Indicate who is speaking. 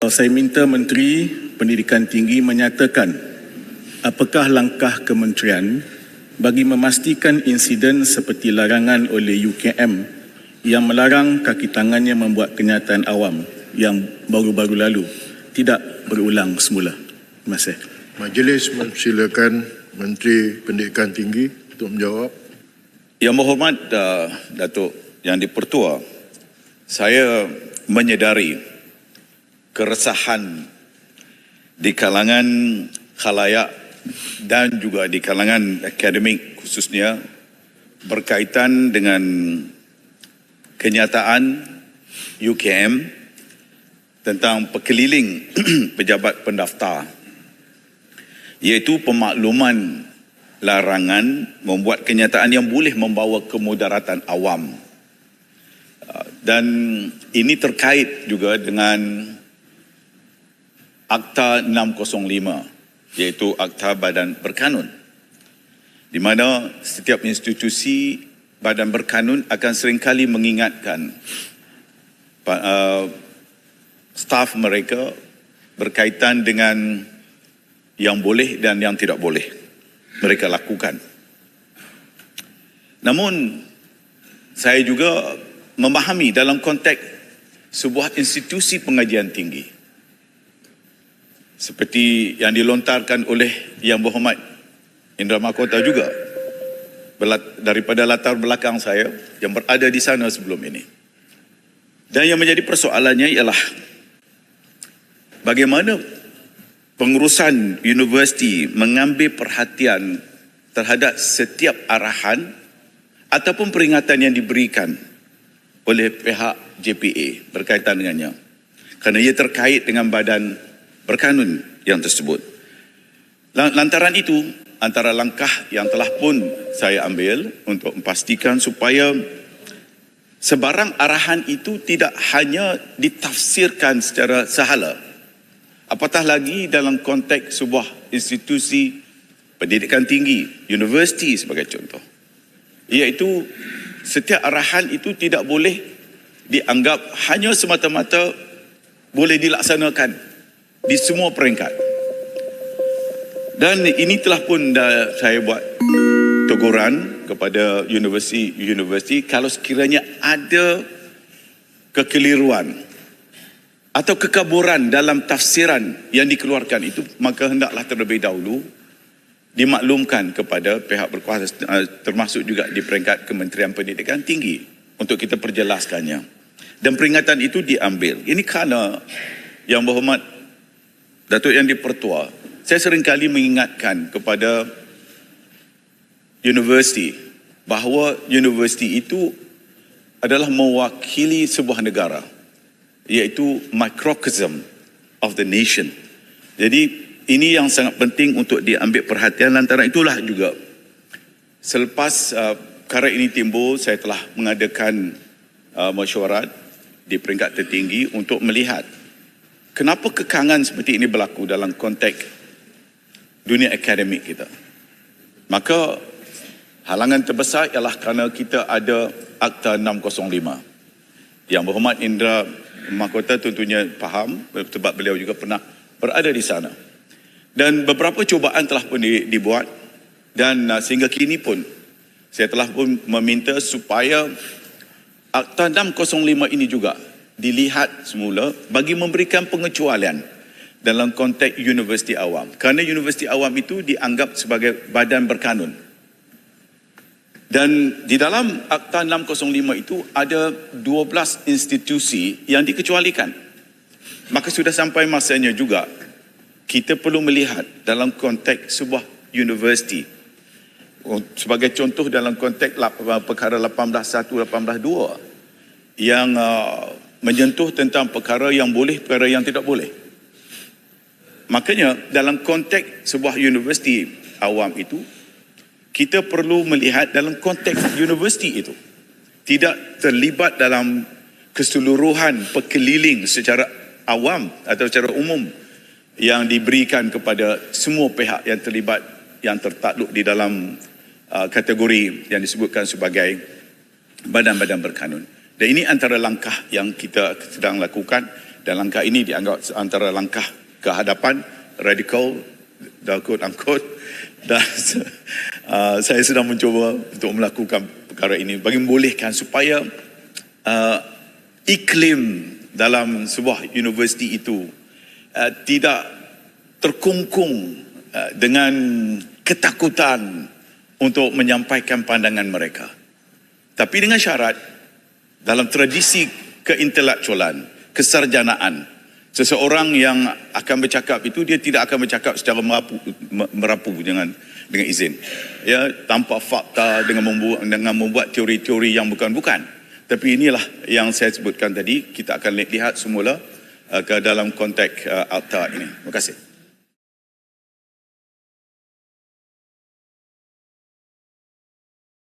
Speaker 1: Saya minta Menteri Pendidikan Tinggi menyatakan apakah langkah kementerian bagi memastikan insiden seperti larangan oleh UKM yang melarang kaki tangannya membuat kenyataan awam yang baru-baru lalu tidak berulang semula. Terima kasih.
Speaker 2: Majlis mempersilakan Menteri Pendidikan Tinggi untuk menjawab.
Speaker 3: Yang berhormat Datuk Yang di-Pertua, saya menyedari keresahan di kalangan khalayak dan juga di kalangan akademik khususnya berkaitan dengan kenyataan UKM tentang perkeliling pejabat pendaftar, iaitu pemakluman larangan membuat kenyataan yang boleh membawa kemudaratan awam. Dan ini terkait juga dengan Akta 605, iaitu Akta Badan Berkanun, di mana setiap institusi badan berkanun akan seringkali mengingatkan staf mereka berkaitan dengan yang boleh dan yang tidak boleh mereka lakukan. Namun, saya juga memahami dalam konteks sebuah institusi pengajian tinggi, seperti yang dilontarkan oleh Yang Berhormat Indra Mahkota juga daripada latar belakang saya yang berada di sana sebelum ini. Dan yang menjadi persoalannya ialah bagaimana pengurusan universiti mengambil perhatian terhadap setiap arahan ataupun peringatan yang diberikan oleh pihak JPA berkaitan dengannya, kerana ia terkait dengan badan berkanun yang tersebut. Lantaran itu, antara langkah yang telah pun saya ambil untuk memastikan supaya sebarang arahan itu tidak hanya ditafsirkan secara sahala, apatah lagi dalam konteks sebuah institusi pendidikan tinggi, universiti sebagai contoh, iaitu setiap arahan itu tidak boleh dianggap hanya semata-mata boleh dilaksanakan di semua peringkat. Dan ini telah pun saya buat teguran kepada universiti kalau sekiranya ada kekeliruan atau kekaburan dalam tafsiran yang dikeluarkan itu, maka hendaklah terlebih dahulu dimaklumkan kepada pihak berkuasa, termasuk juga di peringkat Kementerian Pendidikan Tinggi, untuk kita perjelaskannya. Dan peringatan itu diambil. Ini kerana Yang Berhormat Datuk Yang di-Pertua, saya seringkali mengingatkan kepada universiti bahawa universiti itu adalah mewakili sebuah negara, iaitu microcosm of the nation. Jadi ini yang sangat penting untuk diambil perhatian. Lantaran itulah juga selepas perkara ini timbul, saya telah mengadakan mesyuarat di peringkat tertinggi untuk melihat kenapa kekangan seperti ini berlaku dalam konteks dunia akademik kita. Maka halangan terbesar ialah kerana kita ada Akta 605. Yang Berhormat Indra Mahkota tentunya faham sebab beliau juga pernah berada di sana. Dan beberapa cubaan telah pun dibuat, dan sehingga kini pun saya telah pun meminta supaya Akta 605 ini juga dilihat semula bagi memberikan pengecualian dalam konteks universiti awam. Kerana universiti awam itu dianggap sebagai badan berkanun. Dan di dalam Akta 605 itu ada 12 institusi yang dikecualikan. Maka sudah sampai masanya juga kita perlu melihat dalam konteks sebuah universiti. Sebagai contoh dalam konteks perkara 18.1, 18.2 yang menyentuh tentang perkara yang boleh, perkara yang tidak boleh. Makanya dalam konteks sebuah universiti awam itu, kita perlu melihat dalam konteks universiti itu, tidak terlibat dalam keseluruhan perkeliling secara awam atau secara umum yang diberikan kepada semua pihak yang terlibat, yang tertakluk di dalam kategori yang disebutkan sebagai badan-badan berkanun. Dan ini antara langkah yang kita sedang lakukan Dan langkah ini dianggap antara langkah ke hadapan radikal, quote unquote, dan saya sedang mencuba untuk melakukan perkara ini bagi membolehkan supaya iklim dalam sebuah universiti itu tidak terkungkung dengan ketakutan untuk menyampaikan pandangan mereka. Tapi dengan syarat, dalam tradisi keintelektualan, kesarjanaan, seseorang yang akan bercakap itu, dia tidak akan bercakap secara merapu dengan izin. Ya, tanpa fakta, dengan membuat teori-teori yang bukan-bukan. Tapi inilah yang saya sebutkan tadi, kita akan lihat semula ke dalam konteks akta ini. Terima kasih.